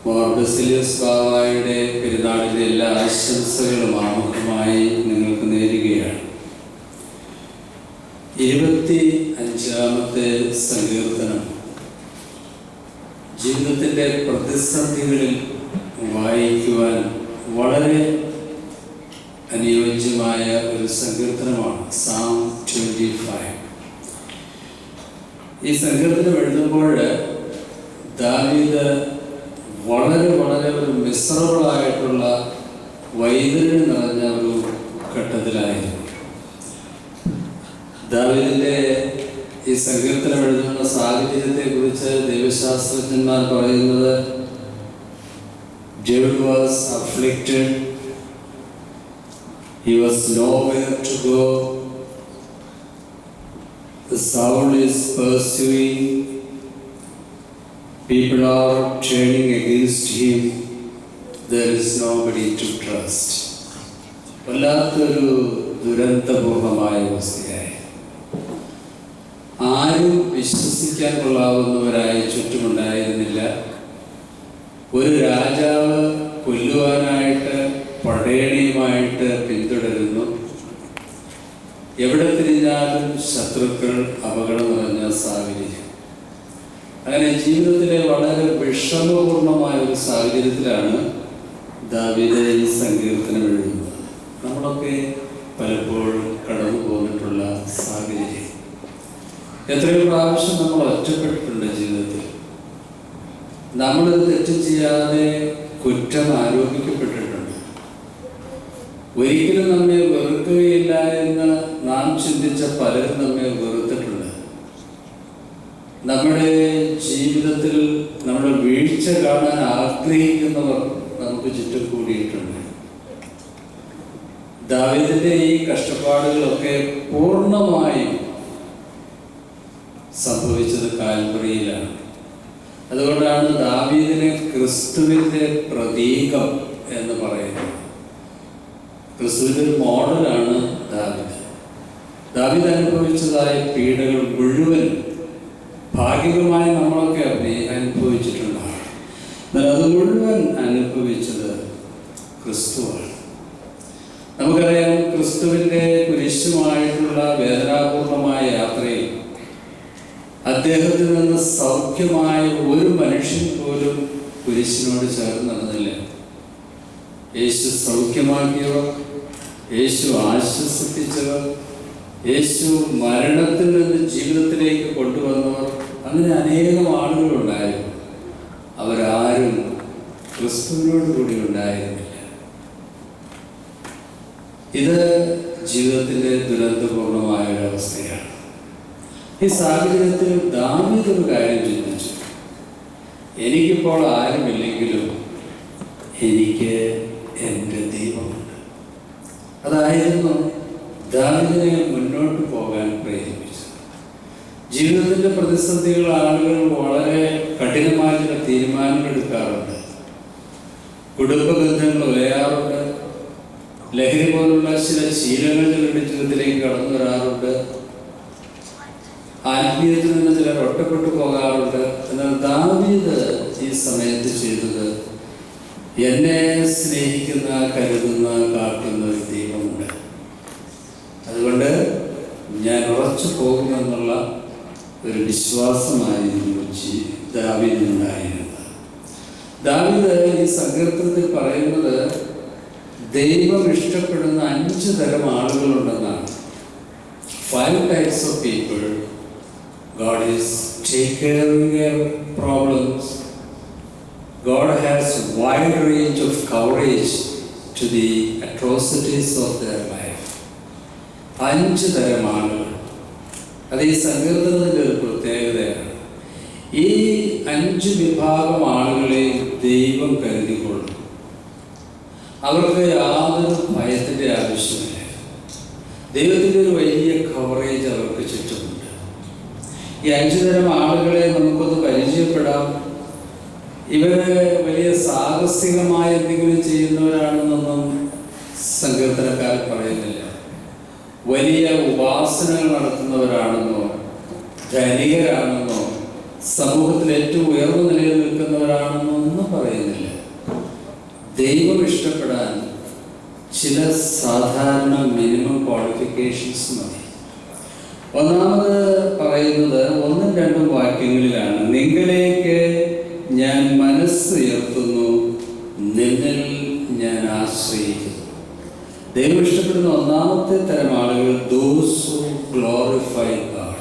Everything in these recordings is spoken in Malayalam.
ബസേലിയോസ് ബാവായുടെ പെരുന്നാളിൻ്റെ എല്ലാ ആശംസകളും ആമുഖമായി നിങ്ങൾക്ക് നേരുകയാണ്. 25-ാമത്തെ സങ്കീർത്തനം ജീവിതത്തിൻ്റെ പ്രതിസന്ധികളിൽ വായിക്കുവാൻ വളരെ അനുയോജ്യമായ ഒരു സങ്കീർത്തനമാണ്. സാം 25. ഈ സങ്കീർത്തനം എഴുതുമ്പോൾ ദാവീദ് വളരെ ഒരു മിശ്രബിളായിട്ടുള്ള വൈദ്യുതി നിറഞ്ഞ ഒരു ഘട്ടത്തിലായിരുന്നു. ദാവീദിൻ്റെ ഈ സങ്കീർത്തനം എഴുതുന്ന സാഹചര്യത്തെക്കുറിച്ച് ദൈവശാസ്ത്രജ്ഞന്മാർ പറയുന്നത്, David was afflicted, he was nowhere to go, the Saul is pursuing, people are turning against him, there is nobody to trust. വല്ലാത്തൊരു ദുരന്തപൂർണമായ അവസ്ഥയായി. ആരും വിശ്വസിക്കാൻ കൊള്ളാവുന്നവരായി ചുറ്റുമുണ്ടായിരുന്നില്ല. ഒരു രാജാവ് കൊല്ലുവാനായിട്ട് പടയണിയുമായിട്ട് പിന്തുടരുന്നു. എവിടെ തിരിഞ്ഞാലും ശത്രുക്കൾ അപകടം നിറഞ്ഞ സാഹചര്യം. അങ്ങനെ ജീവിതത്തിലെ വളരെ വിഷമപൂർണമായ ഒരു സാഹചര്യത്തിലാണ് ദാവീദ് ഈ സങ്കീർത്തനം എഴുതുന്നത്. നമ്മളൊക്കെ പലപ്പോഴും കടന്നു പോന്നിട്ടുള്ള സാഹചര്യം. എത്രയോ പ്രാവശ്യം നമ്മൾ ഒറ്റപ്പെട്ടിട്ടുണ്ട് ജീവിതത്തിൽ. നമ്മളത് തെറ്റ് ചെയ്യാതെ കുറ്റം ആരോപിക്കപ്പെട്ടിട്ടുണ്ട്. ഒരിക്കലും നമ്മെ വെറുക്കുകയില്ല എന്ന് നാം ചിന്തിച്ച പലരും നമ്മെ വെറുത്തിട്ടുണ്ട്. നമ്മുടെ ജീവിതത്തിൽ നമ്മുടെ വീഴ്ച കാണാൻ ആഗ്രഹിക്കുന്നവർ നമുക്ക് ചുറ്റും കൂടിയിട്ടുണ്ട്. ദാവീദിന്റെ ഈ കഷ്ടപ്പാടുകളൊക്കെ പൂർണ്ണമായും സംഭവിച്ചത് കാൽവറിയിലാണ്. അതുകൊണ്ടാണ് ദാവീദിനെ ക്രിസ്തുവിൻ്റെ പ്രതീകം എന്ന് പറയുന്നത്. ക്രിസ്തുവിൻ്റെ ഒരു മോഡലാണ് ദാവീദ്. ദാവീദ് അനുഭവിച്ചതായ പീഡകൾ മുഴുവൻ ഭാഗികമായി നമ്മളൊക്കെ അനുഭവിച്ചിട്ടുണ്ടാകും. എന്നാൽ അത് മുഴുവൻ അനുഭവിച്ചത് ക്രിസ്തുവാണ്. നമുക്കറിയാം, ക്രിസ്തുവിൻ്റെ കുരിശുമായിട്ടുള്ള വേദനാപൂർണമായ യാത്രയിൽ അദ്ദേഹത്തിൽ നിന്ന് സൗഖ്യമായ ഒരു മനുഷ്യൻ പോലും കുരിശിനോട് ചേർന്ന് നടന്നില്ല. യേശു സൗഖ്യമാക്കിയവർ, യേശു ആശ്വസിപ്പിച്ചവർ, യേശു മരണത്തിൽ നിന്ന് ജീവിതത്തിലേക്ക് കൊണ്ടുവന്നവർ, അങ്ങനെ അനേകം ആളുകളുണ്ടായിരുന്നു. അവരാരും ക്രിസ്തുവിനോട് കൂടി ഉണ്ടായിരുന്നില്ല. ഇത് ജീവിതത്തിൻ്റെ ദുരന്തപൂർണമായ ഒരവസ്ഥയാണ്. ഈ സാഹചര്യത്തിൽ ദാവീദ് ഒരു കാര്യം ചിന്തിച്ചു. എനിക്കിപ്പോൾ ആരുമില്ലെങ്കിലും എനിക്ക് എൻ്റെ ദൈവമുണ്ട്. അതായിരുന്നു ദാവീദിനെ മുന്നോട്ട് പോകാൻ പ്രേരിപ്പിച്ചത്. ജീവിതത്തിൻ്റെ പ്രതിസന്ധികൾ ആളുകൾ വളരെ കഠിനമായ ചില തീരുമാനങ്ങൾ എടുക്കാറുണ്ട്. കുടുംബബന്ധങ്ങൾ ഉലയാറുണ്ട്. ലഹരി പോലുള്ള ചില ശീലങ്ങൾ ചിലരുടെ ജീവിതത്തിലേക്ക് കടന്നു വരാറുണ്ട്. ആത്മീയത്തിൽ നിന്ന് ചിലർ ഒറ്റപ്പെട്ടു പോകാറുണ്ട്. എന്നാൽ ദാവീദ് ഈ സമയത്ത് ചെയ്തത്, എന്നെ സ്നേഹിക്കുന്ന, കരുതുന്ന, കാക്കുന്ന ഒരു ദൈവമുണ്ട്, അതുകൊണ്ട് ഞാൻ ഉറച്ചു പോകുമെന്നുള്ള ഒരു വിശ്വാസമായിരുന്നു ദാവീദിനുണ്ടായിരുന്നത്. ദാവീദ് ഈ സങ്കീർത്തനത്തിൽ പറയുന്നത് ദൈവം ഇഷ്ടപ്പെടുന്ന 5 തരം ആളുകളുണ്ടെന്നാണ്. 5 types of people God is taking care of their problems. God has a wide range of coverage to the atrocities of their life. 5 തരം ആളുകൾ. അത് ഈ സങ്കീർത്തനത്തിൻ്റെ ഒരു പ്രത്യേകതയാണ്. ഈ 5 വിഭാഗം ആളുകളെ ദൈവം കരുതിക്കൊള്ളും. അവർക്ക് യാതൊരു ഭയത്തിൻ്റെ ആവശ്യമില്ല. ദൈവത്തിൻ്റെ ഒരു വലിയ കവറേജ് അവർക്ക് ചുറ്റുമുണ്ട്. ഈ 5 തരം ആളുകളെ നമുക്കൊന്ന് പരിചയപ്പെടാം. ഇവര് വലിയ സാഹസികമായ എന്തെങ്കിലും ചെയ്യുന്നവരാണെന്നൊന്നും സങ്കീർത്തനക്കാർ പറയുന്നില്ല. വലിയ ഉപാസനകൾ നടത്തുന്നവരാണെന്നോ, ധനികരാണെന്നോ, സമൂഹത്തിൽ ഏറ്റവും ഉയർന്ന നിലയിൽ നിൽക്കുന്നവരാണെന്നോ ഒന്നും പറയുന്നില്ല. ദൈവം ഇഷ്ടപ്പെടാൻ ചില സാധാരണ മിനിമം ക്വാളിഫിക്കേഷൻസ് മതി. ഒന്നാമത് പറയുന്നത് 1-2 വാക്യങ്ങളിലാണ്. നിങ്ങളിലേക്ക് ഞാൻ മനസ്സുയർത്തുന്നു, നിന്നിൽ ഞാൻ ആശ്രയിക്കുന്നു. ദൈവം ഇഷ്ടപ്പെടുന്ന ഒന്നാമത്തെ തരം ആളുകൾ those who glorify God.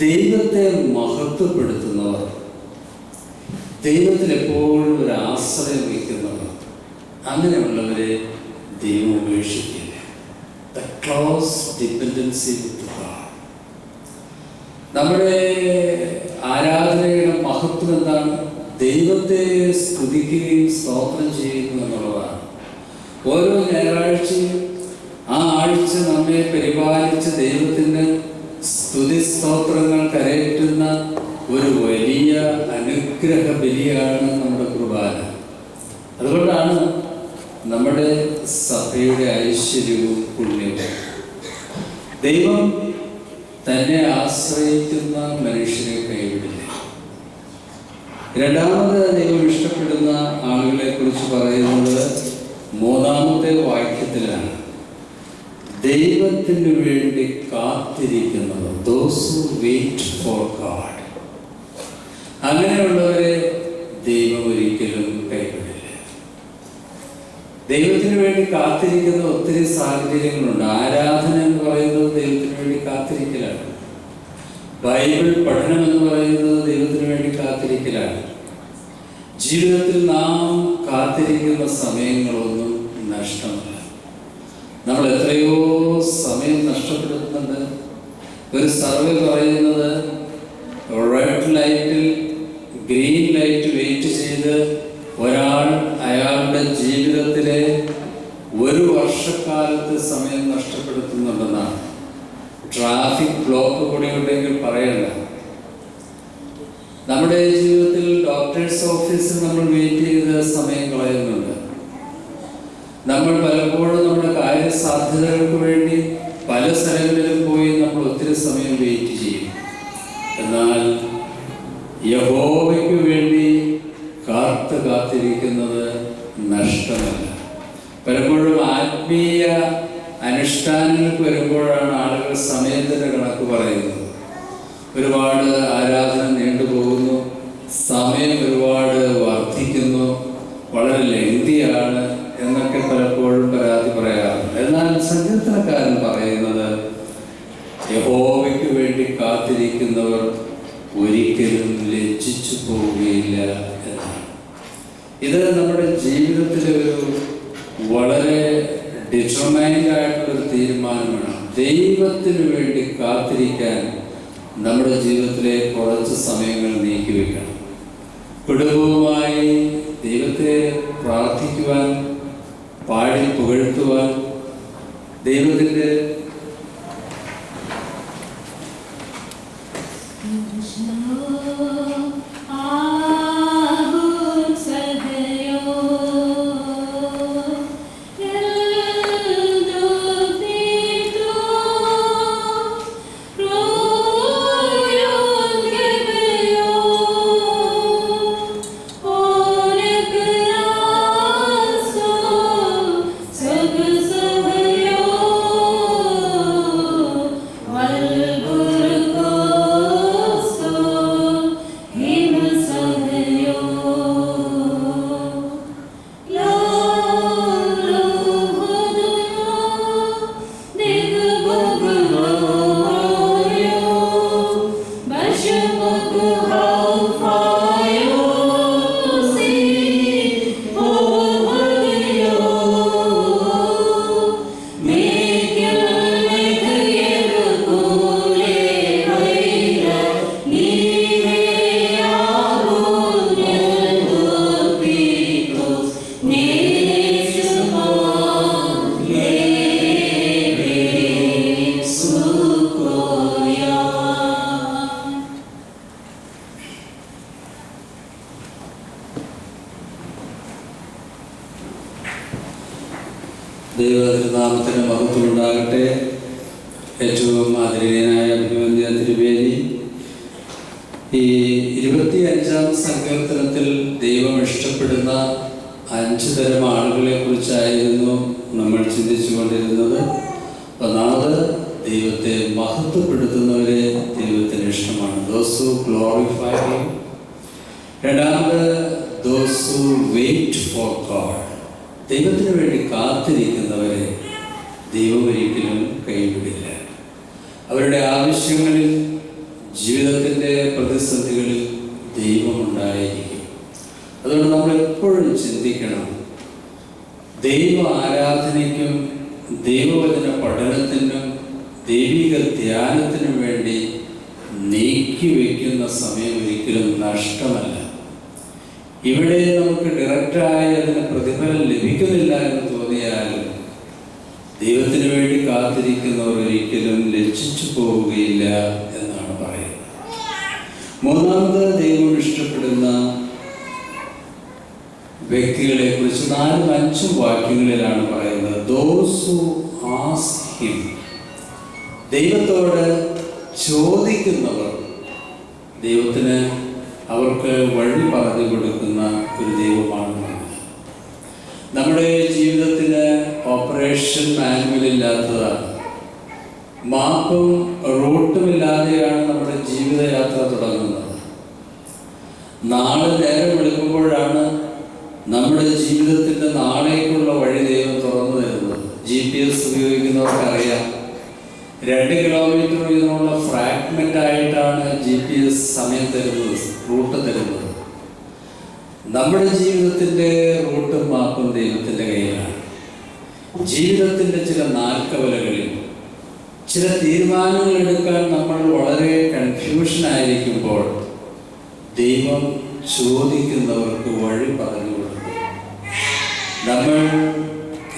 ദൈവത്തെ മഹത്വപ്പെടുത്തുന്നവർ, ദൈവത്തിൽ എപ്പോഴും ഒരു ആശ്രയം വയ്ക്കുന്നവർ, അങ്ങനെയുള്ളവരെ ദൈവം ഉപേക്ഷിക്കില്ല. The close dependency with God. നമ്മുടെ ആരാധനയുടെ മഹത്വം എന്താണ്? ദൈവത്തെ സ്തുതിക്കുകയും സ്തോത്രം ചെയ്യുന്നു എന്നുള്ളതാണ്. ഓരോ ഞായറാഴ്ചയും ആ ആഴ്ച നമ്മെ പരിപാലിച്ച് ദൈവത്തിൻ്റെ സ്തുതി സ്തോത്രങ്ങൾ കരയറ്റുന്ന ഒരു വലിയ അനുഗ്രഹ ബലിയാണ് നമ്മുടെ കുർബാന. അതുകൊണ്ടാണ് നമ്മുടെ സഭയുടെ ഐശ്വര്യവും പുണ്യവും. ദൈവം തന്നെ ആശ്രയിക്കുന്ന മനുഷ്യരെ കൈവിടില്ല. രണ്ടാമത് ദൈവം ഇഷ്ടപ്പെടുന്ന ആളുകളെ കുറിച്ച് പറയുന്നത് 3-ാമത്തെ വാക്യത്തിലാണ്. ദൈവത്തിന് വേണ്ടി കാത്തിരിക്കുന്നവർ, those who wait for God. അങ്ങനെയുള്ളവരെ ദൈവം ഒരിക്കലും കൈവിടില്ല. ദൈവത്തിന് വേണ്ടി കാത്തിരിക്കുന്ന ഒത്തിരി സാഹചര്യങ്ങളുണ്ട്. ആരാധന എന്ന് പറയുന്നത് ദൈവത്തിന് വേണ്ടി കാത്തിരിക്കലാണ്. ബൈബിൾ പഠനം എന്ന് പറയുന്നത് ദൈവത്തിന് വേണ്ടി കാത്തിരിക്കലാണ്. ജീവിതത്തിൽ നാം കാത്തിരിക്കുന്ന സമയങ്ങളൊന്നും നഷ്ടമല്ല. നമ്മൾ എത്രയോ സമയം നഷ്ടപ്പെടുത്തുന്നുണ്ട്. ഒരു സർവേ പറയുന്നത് റെഡ് ലൈറ്റിൽ ഗ്രീൻ ലൈറ്റ് വെയിറ്റ് ചെയ്ത് ഒരാൾ അയാളുടെ ജീവിതത്തിലെ 1 വർഷക്കാലത്ത് സമയം നഷ്ടപ്പെടുത്തുന്നുണ്ടെന്നാണ്. ട്രാഫിക് ബ്ലോക്ക് കൂടി ഉണ്ടെങ്കിൽ പറയണ്ട. നമ്മുടെ ജീവിതത്തിൽ ഡോക്ടേഴ്സ് ഓഫീസിൽ നമ്മൾ വെയിറ്റ് ചെയ്ത് സമയം കളയുന്നുണ്ട്. നമ്മൾ പലപ്പോഴും നമ്മുടെ കാര്യസാധ്യതകൾക്ക് വേണ്ടി പല സ്ഥലങ്ങളിലും പോയി നമ്മൾ ഒത്തിരി സമയം വെയിറ്റ് ചെയ്യും. എന്നാൽ യഹോവയ്ക്ക് വേണ്ടി കാത്തിരിക്കുന്നത് നഷ്ടമല്ല. പലപ്പോഴും ആത്മീയ അനുഷ്ഠാനങ്ങൾക്ക് വരുമ്പോഴാണ് ആളുകൾ സമയത്തിൻ്റെ കണക്ക് പറയുന്നത്. ഒരുപാട് ആരാധന നീണ്ടുപോകുന്നു, സമയം ഒരുപാട് വർദ്ധിക്കുന്നു, വളരെ ലെങ്തിയാണ് എന്നൊക്കെ പലപ്പോഴും പരാതി പറയാറുണ്ട്. എന്നാൽ സങ്കീർത്തനക്കാരൻ പറയുന്നത് യഹോവയ്ക്ക് വേണ്ടി കാത്തിരിക്കുന്നവർ ഒരിക്കലും ലജ്ജിച്ചു പോവുകയില്ല എന്നാണ്. ഇത് നമ്മുടെ ജീവിതത്തിലെ ഒരു വളരെ ഡിറ്റർമൈൻഡ് ആയിട്ടുള്ളൊരു തീരുമാനമാണ്. ദൈവത്തിന് വേണ്ടി കാത്തിരിക്കാൻ നമ്മുടെ ജീവിതത്തിലെ കുറച്ച് സമയങ്ങൾ നീക്കിവെക്കണം. കുടുംബവുമായി ദൈവത്തെ പ്രാർത്ഥിക്കുവാൻ, പാടി പുകഴ്ത്തുവാൻ, ദൈവത്തിൻ്റെ ദൈവനാമത്തിന് മഹത്വമുണ്ടാകട്ടെ. ഏറ്റവും ആദരണീയനായ അഭിമന്യ തിരുവേദി, ഈ 25-ാം സങ്കീർത്തനത്തിൽ ദൈവം ഇഷ്ടപ്പെടുന്ന 5 തരം ആളുകളെ കുറിച്ചായിരുന്നു നമ്മൾ ചിന്തിച്ചു കൊണ്ടിരുന്നത്. ഒന്നാമത്, ദൈവത്തെ മഹത്വപ്പെടുത്തുന്നവരെ ദൈവത്തിന് ഇഷ്ടമാണ്. Those who glorify him. രണ്ടാമത്, those who wait for God. ദൈവത്തിന് വേണ്ടി കാത്തിരിക്കുന്നവരെ ദൈവം ഒരിക്കലും കൈവിടില്ല. അവരുടെ ആവശ്യങ്ങളിൽ, ജീവിതത്തിൻ്റെ പ്രതിസന്ധികളിൽ ദൈവമുണ്ടായിരിക്കും. അതുകൊണ്ട് നമ്മൾ എപ്പോഴും ചിന്തിക്കണം, ദൈവ ആരാധനയ്ക്കും ദൈവവചന പഠനത്തിനും ദൈവിക ധ്യാനത്തിനും വേണ്ടി നീക്കി വയ്ക്കുന്ന സമയം ഒരിക്കലും നഷ്ടമല്ല. ഇവിടെ നമുക്ക് ഡയറക്റ്റായി അതിന് പ്രതിഫലം ലഭിക്കുന്നില്ല എന്ന് തോന്നിയാലും ദൈവത്തിന് വേണ്ടി കാത്തിരിക്കുന്നവർ ഒരിക്കലും ലജ്ജിച്ചു പോവുകയില്ല എന്നാണ് പറയുന്നത്. മൂന്നാമത്, ദൈവം ഇഷ്ടപ്പെടുന്ന വ്യക്തികളെ കുറിച്ച് 4-5 വാക്യങ്ങളിലാണ് പറയുന്നത്. Those who ask him. ദൈവത്തോട് ചോദിക്കുന്നവർ ദൈവത്തിന് അവർക്ക് വഴി പറഞ്ഞു കൊടുക്കുന്ന ഒരു ദൈവമാണ്. നമ്മുടെ ജീവിതത്തിന് ഓപ്പറേഷൻ മാനുവൽ ഇല്ലാത്തതാണ്. മാപ്പും റൂട്ടും ഇല്ലാതെയാണ് നമ്മുടെ ജീവിതയാത്ര തുടങ്ങുന്നത്. നാളെ നേരം വെളുക്കുമ്പോഴാണ് നമ്മുടെ ജീവിതത്തിൻ്റെ നാളേക്കുള്ള വഴി ദൈവം തുറന്നു തരുന്നത്. GPS ഉപയോഗിക്കുന്നവർക്കറിയാം, 2 കിലോമീറ്റർ വീതമുള്ള ഫ്രാഗ്മെൻ്റ് ആയിട്ടാണ് GPS സമയം തരുന്നത്, റൂട്ട് തരുന്നത്. നമ്മുടെ ജീവിതത്തിൻ്റെ റൂട്ടും മാപ്പും ദൈവത്തിൻ്റെ കയ്യിലാണ്. ജീവിതത്തിൻ്റെ ചില നാൽക്കവലകളിൽ ചില തീരുമാനങ്ങൾ എടുക്കാൻ നമ്മൾ വളരെ കൺഫ്യൂഷനായിരിക്കുമ്പോൾ ദൈവം ചോദിക്കുന്നവർക്ക് വഴി പറഞ്ഞു കൊടുക്കും. നമ്മൾ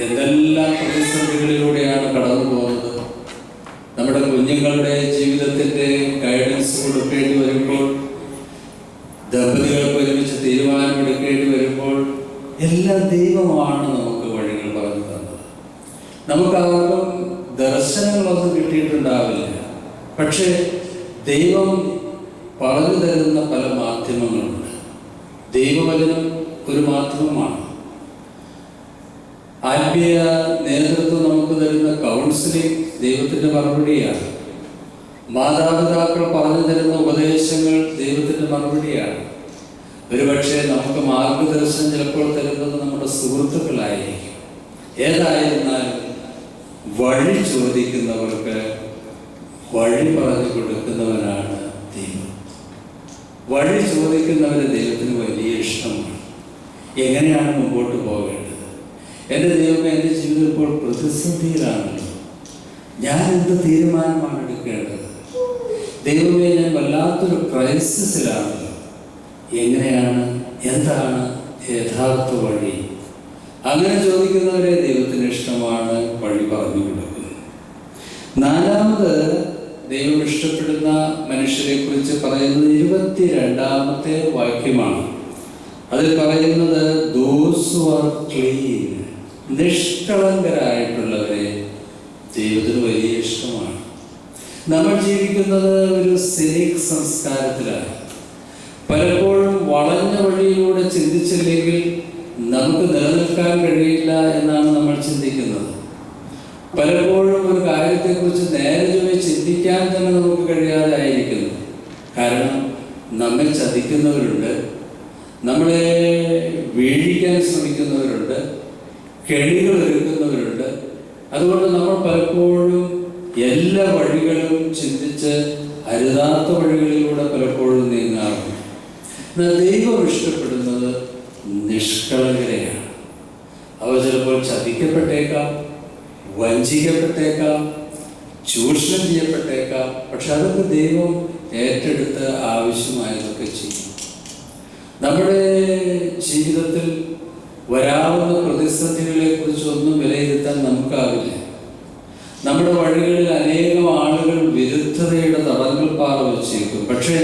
എന്തെല്ലാം പ്രതിസന്ധികളിലൂടെയാണ് കടന്നു പോകുന്നത്. നമ്മുടെ കുഞ്ഞുങ്ങളുടെ ജീവിതത്തിൻ്റെ ഗൈഡൻസ് കൊടുക്കേണ്ടി വരുമ്പോൾ, ദമ്പതികൾക്ക് ഒരുമിച്ച് തീരുമാനമെടുക്കേണ്ടി വരുമ്പോൾ എല്ലാം ദൈവമാണ് നമുക്ക് വഴികൾ പറഞ്ഞു തന്നത്. നമുക്ക് അവർക്കും ദർശനങ്ങളൊന്നും കിട്ടിയിട്ടുണ്ടാവില്ല. പക്ഷേ ദൈവം പറഞ്ഞു തരുന്ന പല മാധ്യമങ്ങളുണ്ട്. ദൈവവചനം ഒരു മാധ്യമമാണ്. ആത്മീയ നേതൃത്വം നമുക്ക് തരുന്ന കൗൺസിലിംഗ് ദൈവത്തിൻ്റെ മറുപടിയാണ്. മാതാപിതാക്കൾ പറഞ്ഞു തരുന്ന ഉപദേശങ്ങൾ ദൈവത്തിൻ്റെ മറുപടിയാണ്. ഒരുപക്ഷെ നമുക്ക് മാർഗദർശനം ചിലപ്പോൾ തരുന്നത് നമ്മുടെ സുഹൃത്തുക്കളായിരിക്കും. ഏതായിരുന്നാലും വഴി ചോദിക്കുന്നവർക്ക് വഴി പറഞ്ഞു കൊടുക്കുന്നവനാണ് ദൈവം. വഴി ചോദിക്കുന്നവരെ ദൈവത്തിന് വലിയ ഇഷ്ടമാണ്. എങ്ങനെയാണ് മുമ്പോട്ട് പോകേണ്ടത്? എൻ്റെ ദൈവമേ, എൻ്റെ ജീവിതം ഇപ്പോൾ പ്രതിസന്ധിയിലാണല്ലോ, ഞാൻ എന്ത് തീരുമാനമാണ് എടുക്കേണ്ടത്? ദൈവമേ, ഞാൻ വല്ലാത്തൊരു ക്രൈസിസിലാണല്ലോ, എന്താണ് യഥാർത്ഥ വഴി? അങ്ങനെ ചോദിക്കുന്നവരെ ദൈവത്തിന് ഇഷ്ടമാണ് വഴി പറഞ്ഞു കൊടുക്കുന്നത്. നാലാമത്, ദൈവം ഇഷ്ടപ്പെടുന്ന മനുഷ്യരെ കുറിച്ച് പറയുന്നത് 22-ാമത്തെ വാക്യമാണ്. അതിൽ പറയുന്നത് those who are clean, നിഷ്കളങ്കരായിട്ടുള്ളവരെ ദൈവത്തിന് വലിയ ഇഷ്ടമാണ്. നമ്മൾ ജീവിക്കുന്നത് ഒരു സിനിക് സംസ്കാരത്തിലാണ്. പലപ്പോഴും വളഞ്ഞ വഴിയിലൂടെ ചിന്തിച്ചില്ലെങ്കിൽ നമുക്ക് നിലനിൽക്കാൻ കഴിയില്ല എന്നാണ് നമ്മൾ ചിന്തിക്കുന്നത്. പലപ്പോഴും ഒരു കാര്യത്തെക്കുറിച്ച് നേരെ ചൊവ്വേ ചിന്തിക്കാൻ തന്നെ നമുക്ക് കഴിയാതെ ആയിരിക്കുന്നു. കാരണം നമ്മെ ചതിക്കുന്നവരുണ്ട്, നമ്മളെ വീഴിക്കാൻ ശ്രമിക്കുന്നവരുണ്ട്, കെണികൾ ഒരുക്കുന്നവരുണ്ട്. അതുകൊണ്ട് നമ്മൾ പലപ്പോഴും എല്ലാ വഴികളും ചിന്തിച്ച് അരുതാത്ത വഴികളിലൂടെ പലപ്പോഴും നീങ്ങാറുണ്ട്. എന്നാൽ ദൈവം ഇഷ്ടപ്പെടുന്നത് നിഷ്കളങ്കരെയാണ്. അവർ ചിലപ്പോൾ ചതിക്കപ്പെട്ടേക്കാം, വഞ്ചിക്കപ്പെട്ടേക്കാം, ചൂഷണം ചെയ്യപ്പെട്ടേക്കാം. പക്ഷെ അതൊക്കെ ദൈവം ഏറ്റെടുത്ത് ആവശ്യമായതൊക്കെ ചെയ്യും. നമ്മുടെ ജീവിതത്തിൽ വരാവുന്ന പ്രതിസന്ധികളെ കുറിച്ചൊന്നും വിലയിരുത്താൻ നമുക്കാവില്ല. നമ്മുടെ വഴികളിൽ അനേകം ആളുകൾ വിരുദ്ധതയുടെ തടങ്ങൾ പാറ വച്ചേക്കും. പക്ഷേ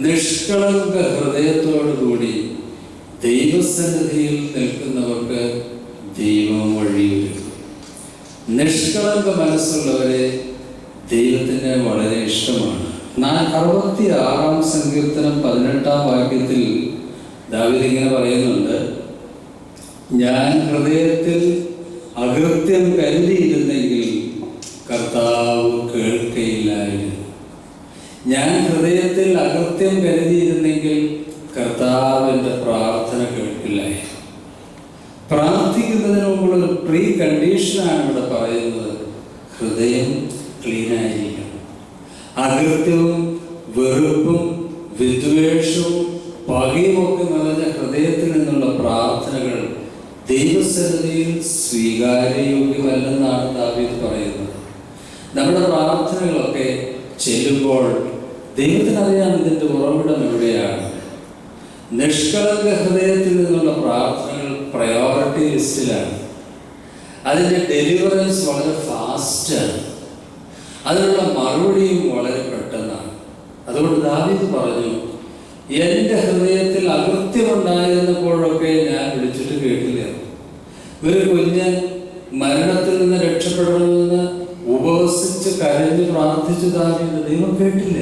നിഷ്കളങ്ക ഹൃദയത്തോടുകൂടി ദൈവസന്നിധിയിൽ നിൽക്കുന്നവർക്ക് ദൈവം വഴിയൊരുക്കും. നിഷ്കളങ്ക മനസ്സുള്ളവരെ ദൈവത്തിന് വളരെ ഇഷ്ടമാണ്. 66 സങ്കീർത്തനം 18 വാക്യത്തിൽ ദാവീദ് ഇങ്ങനെ പറയുന്നുണ്ട്, ഞാൻ ഹൃദയത്തിൽ അകൃത്യം കരുതിയിരുന്നെങ്കിൽ കർത്താവ് കേൾക്കയില്ലായിരുന്നു. ഞാൻ ഹൃദയത്തിൽ അകൃത്യം കരുതിയിരുന്നെങ്കിൽ കർത്താവിൻ്റെ പ്രാർത്ഥന കേൾക്കില്ലായിരുന്നു. പ്രാർത്ഥിക്കുന്നതിന് മുമ്പുള്ള പ്രീ കണ്ടീഷനാണ് ഇവിടെ പറയുന്നത്. ഹൃദയം ക്ലീനായിരിക്കണം. അകൃത്യവും വെറുപ്പും വിദ്വേഷവും പകയുമൊക്കെ നിറഞ്ഞ ഹൃദയത്തിൽ നിന്നുള്ള പ്രാർത്ഥനകൾ ദൈവസന്നിധിയിൽ സ്വീകാര്യയോഗ്യമല്ലെന്നാണ് ദാവീദ് പറയുന്നത്. നമ്മുടെ പ്രാർത്ഥനകളൊക്കെ ചെല്ലുമ്പോൾ ദൈവത്തിനറിയാം ഇതിൻ്റെ ഉറവിടം എവിടെയാണ്. നിഷ്കളങ്ക ഹൃദയത്തിൽ നിന്നുള്ള പ്രാർത്ഥനകൾ പ്രയോറിറ്റി ലിസ്റ്റിലാണ്. അതിൻ്റെ ഡെലിവറൻസ് വളരെ ഫാസ്റ്റാണ്. അതിനുള്ള മറുപടിയും വളരെ പെട്ടെന്നാണ്. അതുകൊണ്ട് ദാവീദ് പറഞ്ഞു, എൻ്റെ ഹൃദയത്തിൽ അകൃത്യമുണ്ടായിരുന്നപ്പോഴൊക്കെ ഞാൻ വിളിച്ചിട്ട് കേട്ടില്ല. ഒരു കുഞ്ഞ് മരണത്തിൽ നിന്ന് രക്ഷപ്പെടണമെന്ന് ഉപവസിച്ച് കരഞ്ഞ് പ്രാർത്ഥിച്ചു ദാവീദ്, ദൈവം കേട്ടില്ല.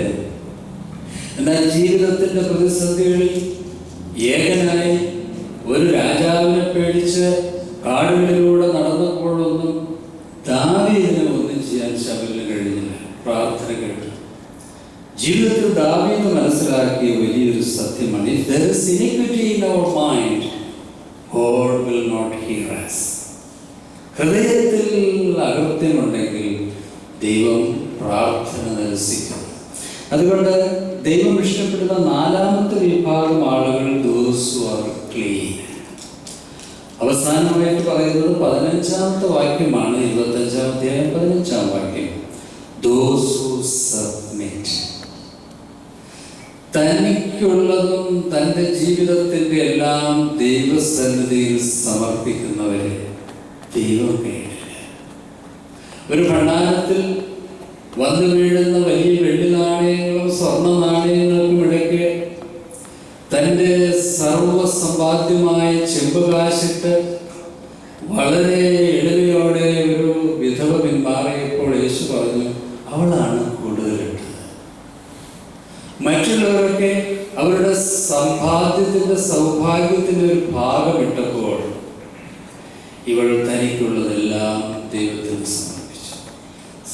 എന്നാൽ ജീവിതത്തിൻ്റെ പ്രതിസന്ധികളിൽ ഏകനായി ഒരു രാജാവിനെ പേടിച്ച് കാടുകളിലൂടെ നടന്നപ്പോഴൊന്നും ദാവീദിനെ ഒന്നും ചെയ്യാൻ ശൗലിന് കഴിഞ്ഞില്ല. പ്രാർത്ഥന കേട്ടു. ജീവിതത്തിൽ ദാവീദ് മനസ്സിലാക്കിയ വലിയൊരു സത്യമാണ്, if there is iniquity in our mind, God will not hear us. ഹൃദയത്തിൽ അകൃത്യമുണ്ടെങ്കിൽ ദൈവം പ്രാർത്ഥന നിരസിക്കും. അതുകൊണ്ട് ദൈവം ഇഷ്ടപ്പെടുന്ന 4ാമത്തെ വിഭാഗം ആളുകൾ those who are clean. അവസാനമായിട്ട് പറയുന്നത് 15ാമത്തെ വാക്യമാണ്, 25-ാം അധ്യായം 15-ാം വാക്യം. those who submit. തനിക്കുള്ളതും തൻ്റെ ജീവിതത്തിൻ്റെ എല്ലാം ദൈവസന്നിധിയിൽ സമർപ്പിക്കുന്നവരെ ദൈവം കേട്ടില്ല. ഒരു ഭണ്ഡാരത്തിൽ വന്നു വീഴുന്ന വലിയ വെള്ളി നാണയങ്ങളും സ്വർണ്ണ നാണയങ്ങൾക്കും ഇടയ്ക്ക് തൻ്റെ സർവസമ്പാദ്യമായ ചെമ്പ് കാശിട്ട് വളരെ എളിമയോടെ ഒരു വിധവ പിന്മാറിയപ്പോൾ യേശു പറഞ്ഞു, അവളാണ് കൂടുതലിട്ടത്. മറ്റുള്ളവരൊക്കെ അവരുടെ സമ്പാദ്യത്തിൻ്റെ സൗഭാഗ്യത്തിൻ്റെ ഒരു ഭാഗം ഇട്ടപ്പോൾ ഇവൾ തനിക്കുള്ളതെല്ലാം ദൈവത്തിന്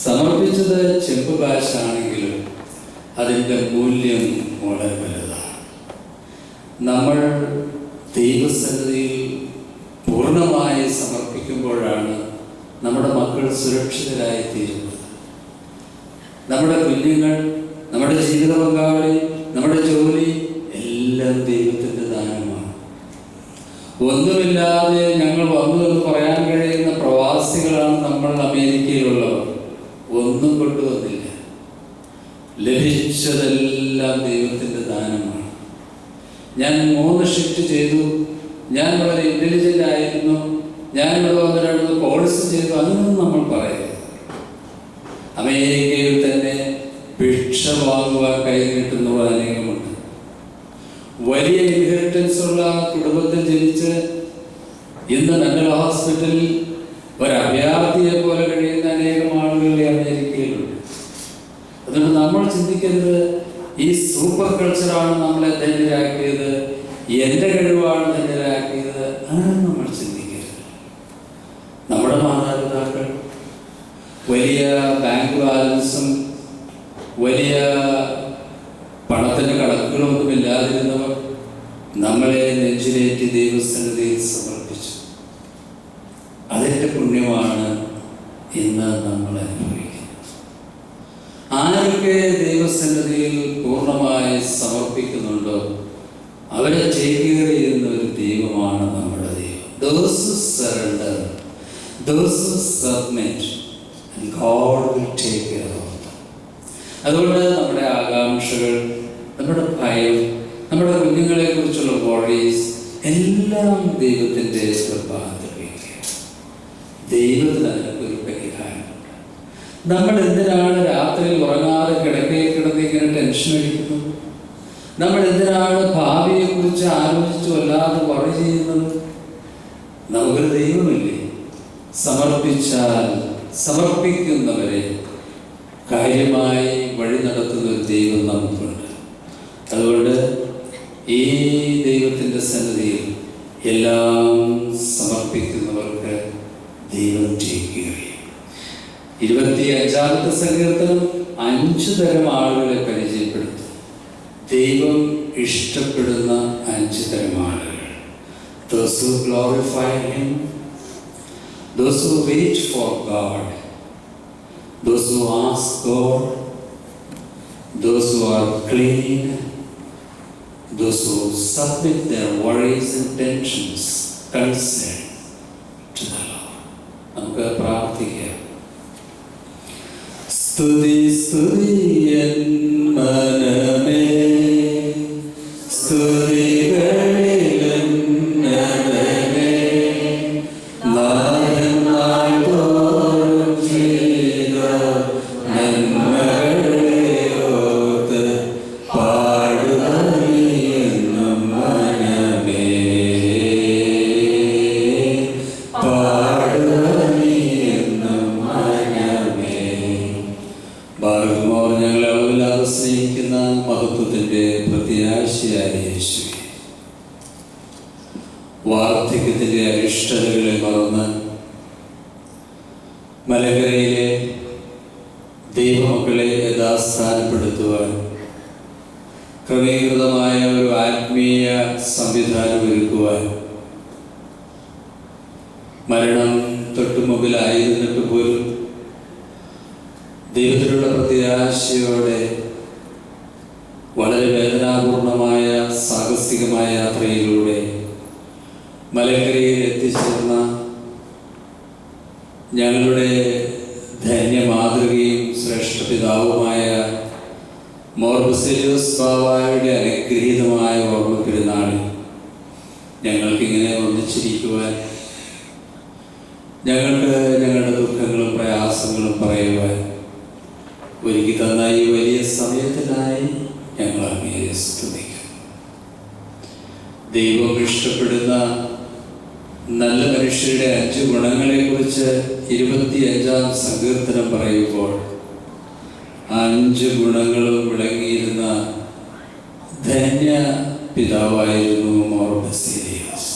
സമർപ്പിച്ചത് ചെമ്പ് കാശാണെങ്കിലും അതിൻ്റെ മൂല്യം വളരെ വലുതാണ്. നമ്മൾ ദൈവസന്നിധിയിൽ പൂർണ്ണമായി സമർപ്പിക്കുമ്പോഴാണ് നമ്മുടെ മക്കൾ സുരക്ഷിതരായി തീരുന്നത്. നമ്മുടെ കുഞ്ഞുങ്ങൾ, നമ്മുടെ ജീവിത പങ്കാളി, നമ്മുടെ ജോലി എല്ലാം ദൈവത്തിൻ്റെ ദാനമാണ്. ഒന്നുമില്ലാതെ ഞങ്ങൾ വന്നു എന്ന് പറയാൻ കഴിയുന്ന പ്രവാസികളാണ് നമ്മൾ അമേരിക്കയിലുള്ളവർ. ഒന്നും കൊണ്ടുവന്നില്ല. ലഭിച്ചതെല്ലാം ദൈവത്തിൻ്റെ ദാനമാണ്. ഞാൻ 3 ഷിഫ്റ്റ് ചെയ്തു, ഞാൻ വളരെ ഇൻ്റലിജൻ്റ് ആയിരുന്നു, ഞാൻ ഇവിടെ വന്ന് 2 കോഴ്സ് ചെയ്തു, അതൊന്നും നമ്മൾ പറയരുത്. അമേരിക്കയിൽ തന്നെ ഭിക്ഷ വാങ്ങുവാൻ കൈ നീട്ടുന്നവർ അനേകമുണ്ട്. വലിയ ഇൻഹെറിറ്റൻസ് ഉള്ള കുടുംബത്തിൽ ജനിച്ച് ഇന്ന് മെൻ്റൽ ഹോസ്പിറ്റലിൽ ഒരഭയാർത്ഥിയെ പോലെ കഴിയുന്ന അനേകം ആളുകൾ അമേരിക്കയിലുണ്ട്. അതുകൊണ്ട് നമ്മൾ ചിന്തിക്കരുത് ഈ സൂപ്പർ കൾച്ചറാണ് നമ്മളെ ധന്യരാക്കിയത്, എൻ്റെ കഴിവാണ് ധന്യരാക്കിയത്, അങ്ങനെ നമ്മൾ ചിന്തിക്കരുത്. നമ്മുടെ മാതാപിതാക്കൾ വലിയ ബാങ്ക് ബാലൻസും വലിയ പണത്തിൻ്റെ കണക്കുകളൊന്നും ഇല്ലാതിരുന്നവർ നമ്മളെ നെഞ്ചിലേറ്റി ദൈവസന്നിധിയിൽ സമർപ്പിച്ചു. അതിൻ്റെ പുണ്യമാണ് ഇന്ന് നമ്മൾ അനുഭവിക്കുന്നത്. ആരൊക്കെ ദൈവസന്നിധിയിൽ പൂർണ്ണമായി സമർപ്പിക്കുന്നുണ്ടോ അവരെ ചെയ്യുന്ന ഒരു ദൈവമാണ് നമ്മുടെ ദൈവം. Those who surrender, those who submit, and God will take care of them. അതുകൊണ്ട് നമ്മുടെ ആകാംക്ഷകൾ, നമ്മുടെ ഭയം, നമ്മുടെ കുഞ്ഞുങ്ങളെ കുറിച്ചുള്ള വോറീസ് എല്ലാം ദൈവത്തിൻ്റെ കൃപാതിർക്കുക. ദൈവത്തിന് അതിനൊരു പരിഹാരമുണ്ട്. നമ്മൾ എന്തിനാണ് രാത്രിയിൽ ഉറങ്ങാതെ കിടക്കയിൽ കിടന്ന് ഇങ്ങനെ ടെൻഷൻ അടിക്കുന്നത്? നമ്മൾ എന്തിനാണ് ഭാവിയെക്കുറിച്ച് ആലോചിച്ച് വല്ലാതെ വറി ചെയ്യുന്നത്? നമുക്കൊരു ദൈവമില്ലേ? സമർപ്പിച്ചാൽ സമർപ്പിക്കുന്നവരെ കാര്യമായി വഴി നടത്തുന്ന ഒരു ദൈവം നമുക്കുണ്ട്. അതുകൊണ്ട് ഈ ദൈവത്തിൻ്റെ സന്നിധിയിൽ എല്ലാം സമർപ്പിക്കുന്നവർക്ക് ദൈവം ചെയ്യുകയും 25-ാമത്തെ സങ്കീർത്തനം 5 തരം ആളുകളെ പരിചയപ്പെടുത്തും. ദൈവം ഇഷ്ടപ്പെടുന്ന 5 തരം ആളുകൾ. Those who glorify Him, those who wait for God, those who ask God, those who are clean, those who submit their worries and tensions, concern to the Lord. നമുക്ക് പ്രാർത്ഥിക്കാം. സ്തുതി സ്തുതി എൻ മനമേ, സ്തുതികളിലെന്നതനേ, നാഥൻ നാൾതോറും ചെയ്ത നന്മകളെ ഓർത്ത് പാടുക നീ എന്നും മനമേ, പാടുക നീ എന്നും മനമേ. ഭാഗമോ ഞങ്ങളെ അളവില്ലാതെ സ്നേഹിക്കുന്ന മഹത്വത്തിൻ്റെ പ്രത്യാശയായ യേശുവേ, വാർദ്ധക്യത്തിൻ്റെ അരിഷ്ടതകളെ മറന്ന് മലകരയിലെ ദൈവമക്കളെ യഥാസ്ഥാനപ്പെടുത്തുവാൻ ക്രമീകൃതമായ ഒരു ആത്മീയ സംവിധാനം ഒരുക്കുവാൻ മരണം തൊട്ടുമുമ്പിലായിരുന്നിട്ട് പോലും ദൈവത്തിലുള്ള പ്രത്യാശയോടെ വളരെ വേദനാപൂർണമായ സാഹസികമായ യാത്രയിലൂടെ മലങ്കരയിൽ എത്തിച്ചേർന്ന ഞങ്ങളുടെ ധന്യ മാതൃകയും ശ്രേഷ്ഠ പിതാവുമായ മോർ ബസേലിയോസ് ബാവായുടെ അനുഗ്രഹീതമായ ഓർമ്മ പെരുന്നാളിൽ ഞങ്ങൾക്കിങ്ങനെ ഒന്നിച്ചിരിക്കുവാൻ, ഞങ്ങൾക്ക് ഞങ്ങളുടെ ദുഃഖങ്ങളും പ്രയാസങ്ങളും പറയുവാൻ ഒരുക്കി തന്ന ഈ വലിയ സമയത്തിനായി ഞങ്ങൾ അങ്ങയെ സ്തുതിക്കും. ദൈവം ഇഷ്ടപ്പെടുന്ന നല്ല മനുഷ്യരുടെ 5 ഗുണങ്ങളെക്കുറിച്ച് 25-ാം സങ്കീർത്തനം പറയുമ്പോൾ 5 ഗുണങ്ങളും വിളങ്ങിയിരുന്ന ധന്യ പിതാവായിരുന്നു മോർ ബസേലിയോസ്.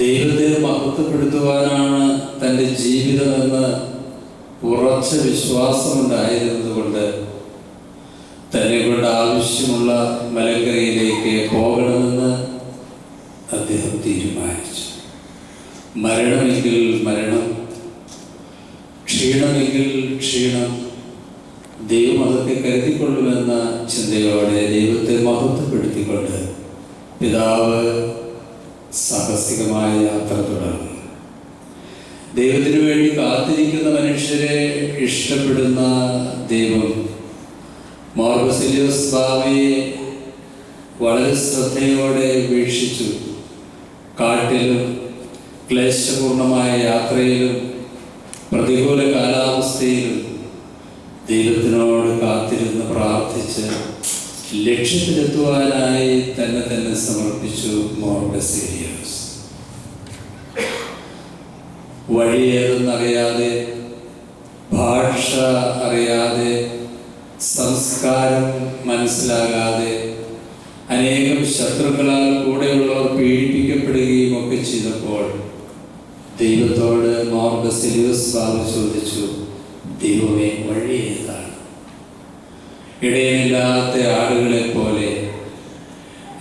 ദൈവത്തെ മഹത്വപ്പെടുത്തുവാനാണ് തൻ്റെ ജീവിതമെന്ന് ഉറച്ച വിശ്വാസമുണ്ടായിരുന്നത് കൊണ്ട് തന്നെ കൊണ്ട് ആവശ്യമുള്ള മലങ്കരയിലേക്ക് പോകണമെന്ന് അദ്ദേഹം തീരുമാനിച്ചു. മരണമെങ്കിൽ മരണം, ക്ഷീണമെങ്കിൽ ക്ഷീണം, ദൈവം അതൊക്കെ കരുതിക്കൊള്ളുമെന്ന ചിന്തയോടെ ദൈവത്തെ മഹത്വപ്പെടുത്തിക്കൊണ്ട് പിതാവ് സാഹസികമായ യാത്ര തുടർന്നു. ദൈവത്തിനു വേണ്ടി കാത്തിരിക്കുന്ന മനുഷ്യരെ ഇഷ്ടപ്പെടുന്ന ദൈവം മോർ ബസേലിയോസ് ബാവയെ വളരെ ശ്രദ്ധയോടെ വീക്ഷിച്ചു. കാട്ടിലും ക്ലേശപൂർണമായ യാത്രയിലും പ്രതികൂല കാലാവസ്ഥയിലും ദൈവത്തിനോട് കാത്തിരുന്ന് പ്രാർത്ഥിച്ച് ലക്ഷ്യത്തിലെത്തുവാനായി തന്നെ സമർപ്പിച്ചു മോർ ബസേലിയോസ്. വഴിയേതെന്നറിയാതെ, ഭാഷ അറിയാതെ, സംസ്കാരം മനസ്സിലാകാതെ അനേകം ശത്രുക്കളാൽ കൂടെയുള്ളവർ പീഡിപ്പിക്കപ്പെടുകയും ഒക്കെ ചെയ്തപ്പോൾ ദൈവത്തോട് മോർ ബസേലിയോസ് ബാവ ചോദിച്ചു, ദൈവമേ, വഴി ഏതാണ്? ഇടയനില്ലാത്ത ആടുകളെ പോലെ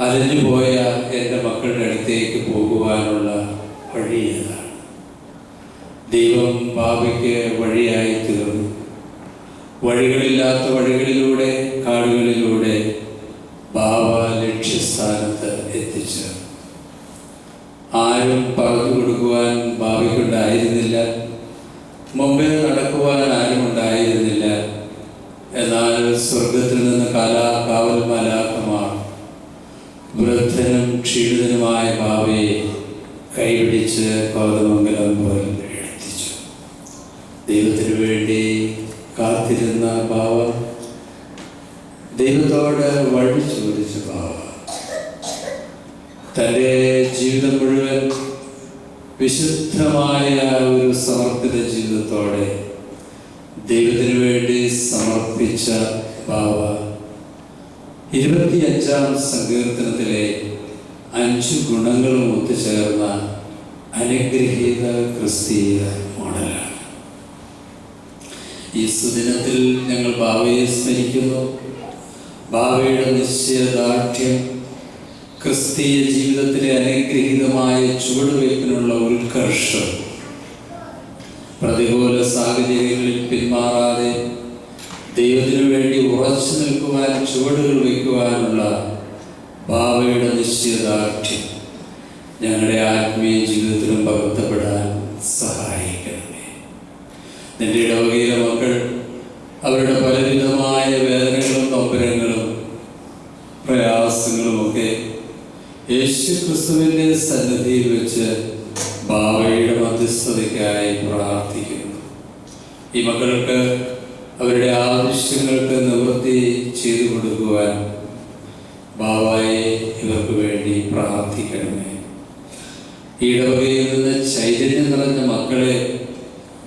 അലഞ്ഞുപോയ എൻ്റെ മക്കളുടെ അടുത്തേക്ക് പോകുവാനുള്ള വഴി ഏതാണ്? ദൈവം ബാവയ്ക്ക് വഴിയായി തീർന്നു. വഴികളില്ലാത്ത വഴികളിലൂടെ, കാടുകളിലൂടെ ബാവ ലക്ഷ്യസ്ഥാനത്ത് എത്തിച്ചേർന്നു. ആരും പറഞ്ഞു കൊടുക്കുവാൻ ബാവയ്ക്കുണ്ടായിരുന്നില്ല, മുമ്പിൽ നടക്കുവാൻ ആരും ഉണ്ടായിരുന്നില്ല. എന്നാൽ സ്വർഗത്തിൽ നിന്ന് കാവൽ മാലാഖമാർ വൃദ്ധനും ക്ഷീണിതനുമായ ബാവയെ കൈപിടിച്ച് കോതമംഗലം പോയി എത്തിച്ചു. ദൈവത്തിനു വേണ്ടി കാത്തിരുന്ന ബാവ, ദൈവത്തോട് വഴി ചോദിച്ച ബാവ, തൻ്റെ ജീവിതം മുഴുവൻ വിശുദ്ധമായ ഒരു സമർപ്പിത ജീവിതത്തോടെ ദൈവത്തിനു വേണ്ടി സമർപ്പിച്ച ബാവ 25-ാം സങ്കീർത്തനത്തിലെ 5 ഗുണങ്ങളും ഒത്തുചേർന്ന അനുഗ്രഹീത ക്രിസ്തീയ മോഡലാണ്. ഈ സുദിനത്തിൽ ഞങ്ങൾ ബാവയെ സ്മരിക്കുന്നു. ബാവയുടെ നിശ്ചയദാർഢ്യം ക്രിസ്തീയ ജീവിതത്തിലെ അനുഗ്രഹീതമായ ചുവടുവയ്പ്പിനുള്ള ഉത്കർഷം, പ്രതികൂല സാഹചര്യങ്ങളിൽ പിന്മാറാതെ ദൈവത്തിനു വേണ്ടി ഉറച്ചു നിൽക്കുവാൻ, ചുവടുകൾ വയ്ക്കുവാനുള്ള ബാവയുടെ നിശ്ചയദാർഢ്യം ഞങ്ങളുടെ ആത്മീയ ജീവിതത്തിലും പകർത്തപ്പെടാൻ സഹായിക്കണമേ. നിന്റെ ഇടവകയിലെ മക്കൾ അവരുടെ പലവിധമായ വേദനകളും നൊമ്പരങ്ങളും പ്രയാസങ്ങളുമൊക്കെ യേശു ക്രിസ്തുവിൻ്റെ സന്നിധിയിൽ വെച്ച് ബാവയുടെ മധ്യസ്ഥതയ്ക്കായി പ്രാർത്ഥിക്കുന്നു. ഈ മക്കൾക്ക് അവരുടെ ആവശ്യങ്ങൾക്ക് നിവൃത്തി ചെയ്തു കൊടുക്കുവാൻ ബാവയെ ഇവർക്ക് വേണ്ടി പ്രാർത്ഥിക്കണമേ. ഈ ഇടവകയിൽ നിന്ന് ചൈതന്യം നിറഞ്ഞ മക്കളെ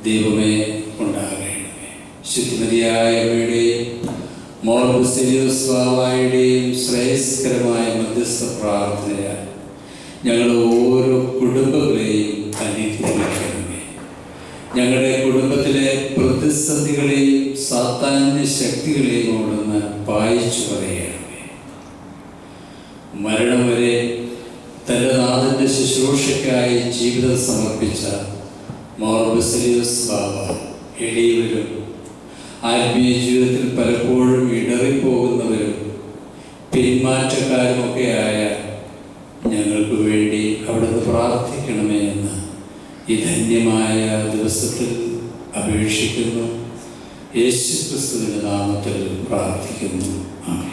ദൈവമേ ഉണ്ടാകണമേ. ശുദ്ധിമതിയായ അമ്മയുടെയും മോർ ബസേലിയോസ് ബാവായുടെയും ശ്രേയസ്കരമായ മധ്യസ്ഥ പ്രാർത്ഥനയാൽ ഞങ്ങളുടെ ഓരോ കുടുംബങ്ങളെയും അനുഗ്രഹിക്കണമേ. ഞങ്ങളുടെ കുടുംബത്തിലെ പ്രതിസന്ധികളെയും സാത്താന്യ ശക്തികളെയും അവിടുന്ന് പായിച്ചു പറയണമേ. മരണം വരെ തൻ്റെ നാഥൻ്റെ ശുശ്രൂഷയ്ക്കായി ജീവിതം സമർപ്പിച്ച മോർ ബസേലിയോസ് ബാവ എളിയവരും ആത്മീയ ജീവിതത്തിൽ പലപ്പോഴും ഇടറിപ്പോകുന്നവരും പിന്മാറ്റക്കാരുമൊക്കെയായ ഞങ്ങൾക്ക് വേണ്ടി അവിടുന്ന് പ്രാർത്ഥിക്കണമേ എന്ന് ഈ ധന്യമായ ദിവസത്തിൽ അപേക്ഷിക്കുന്നു. യേശുക്രിസ്തുവിൻ്റെ നാമത്തിൽ പ്രാർത്ഥിക്കുന്നു. ആമേൻ.